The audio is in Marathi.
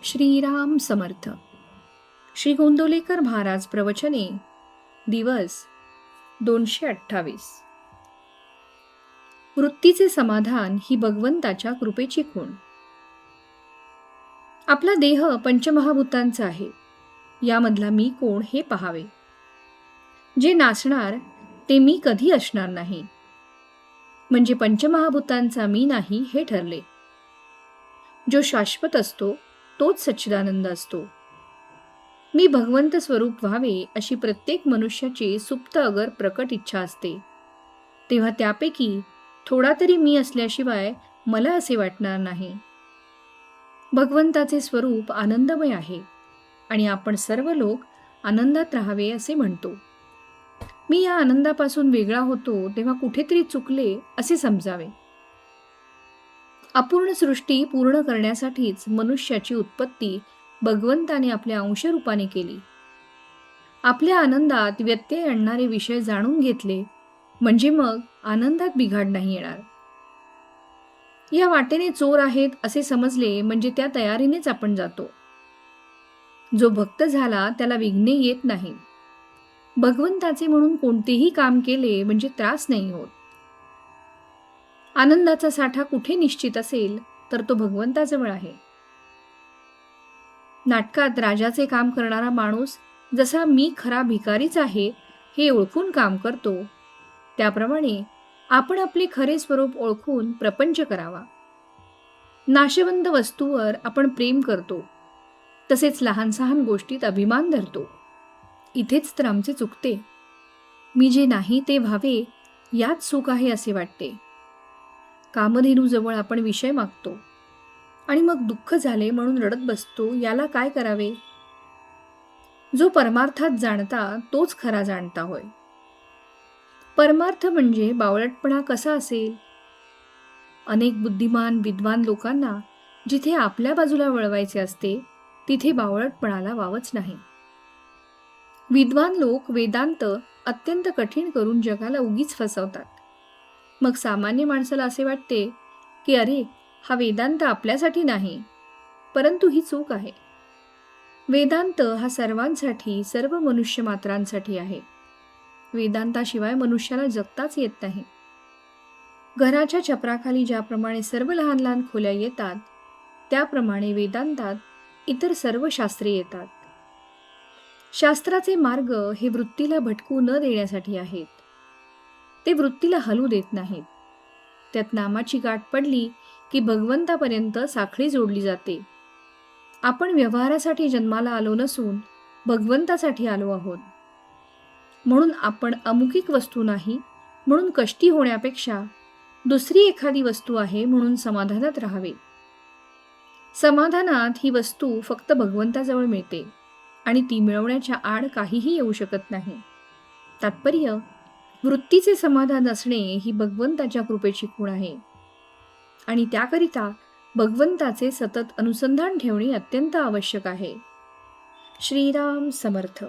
श्रीराम समर्थ. श्री गोंदवलेकर महाराज प्रवचने दिवस 228. वृत्तीचे समाधान ही भगवंताच्या कृपेची खूण. आपला देह पंचमहाभूतांचा आहे. यामधला मी कोण हे पाहावे. जे नासणार ते मी कधी असणार नाही, म्हणजे पंचमहाभूतांचा मी नाही हे ठरले. जो शाश्वत असतो तोच सच्चिदानंद असतो. मी भगवंत स्वरूप व्हावे अशी प्रत्येक मनुष्याची सुप्त अगर प्रकट इच्छा असते. तेव्हा त्यापैकी थोडा तरी मी असल्याशिवाय मला असे वाटणार नाही. भगवंताचे स्वरूप आनंदमय आहे आणि आपण सर्व लोक आनंदात राहावे असे म्हणतो. मी या आनंदापासून वेगळा होतो तेव्हा कुठेतरी चुकले असे समजावे. अपूर्ण सृष्टी पूर्ण करण्यासाठीच मनुष्याची उत्पत्ती भगवंताने आपल्या अंशरूपाने केली. आपल्या आनंदात व्यत्यय आणणारे विषय जाणून घेतले म्हणजे मग आनंदात बिघाड नाही येणार. या वाटेने चोर आहेत असे समजले म्हणजे त्या तयारीनेच आपण जातो. जो भक्त झाला त्याला विघ्ने येत नाही. भगवंताचे म्हणून कोणतेही काम केले म्हणजे त्रास नाही होत. आनंदाचा साठा कुठे निश्चित असेल तर तो भगवंताजवळ आहे. नाटकात राजाचे काम करणारा माणूस जसा मी खरा भिकारीच आहे हे ओळखून काम करतो, त्याप्रमाणे आपण आपले खरे स्वरूप ओळखून प्रपंच करावा. नाशवंत वस्तूवर आपण प्रेम करतो, तसेच लहान सहान गोष्टीत अभिमान धरतो. इथेच तर आमचे चुकते. मी जे नाही ते व्हावे यात सुख आहे असे वाटते. कामधेनूजवळ आपण विषय मागतो आणि मग दुःख झाले म्हणून रडत बसतो. याला काय करावे? जो परमार्थात जाणता तोच खरा जाणता होय. परमार्थ म्हणजे बावळटपणा कसा असेल? अनेक बुद्धिमान विद्वान लोकांना जिथे आपल्या बाजूला वळवायचे असते तिथे बावळटपणाला वावच नाही. विद्वान लोक वेदांत अत्यंत कठीण करून जगाला उगीच फसवतात. मग सामान्य माणसाला असे वाटते की अरे, हा वेदांत आपल्यासाठी नाही, परंतु ही चूक आहे. वेदांत हा सर्वांसाठी, सर्व मनुष्य मात्रांसाठी आहे. वेदांताशिवाय मनुष्याला जगताच येत नाही. घराच्या छपराखाली ज्याप्रमाणे सर्व लहान लहान खोल्या येतात त्याप्रमाणे वेदांतात इतर सर्व शास्त्रे येतात. शास्त्राचे मार्ग हे वृत्तीला भटकू न देण्यासाठी आहेत. ते वृत्तीला हलू देत नाहीत. त्यात नामाची गाठ पडली की भगवंतापर्यंत साखळी जोडली जाते. आपण व्यवहारासाठी जन्माला आलो नसून भगवंतासाठी आलो आहोत. म्हणून आपण अमुकिक वस्तू नाही म्हणून कष्टी होण्यापेक्षा दुसरी एखादी वस्तू आहे म्हणून समाधानात राहावे. समाधानात ही वस्तू फक्त भगवंताजवळ मिळते आणि ती मिळवण्याच्या आड काहीही येऊ शकत नाही. तात्पर्य, वृत्तीचे समाधान असणे ही भगवंताच्या कृपेची खूण आहे आणि त्याकरिता भगवंताचे सतत अनुसंधान ठेवणे अत्यंत आवश्यक आहे. श्रीराम समर्थ.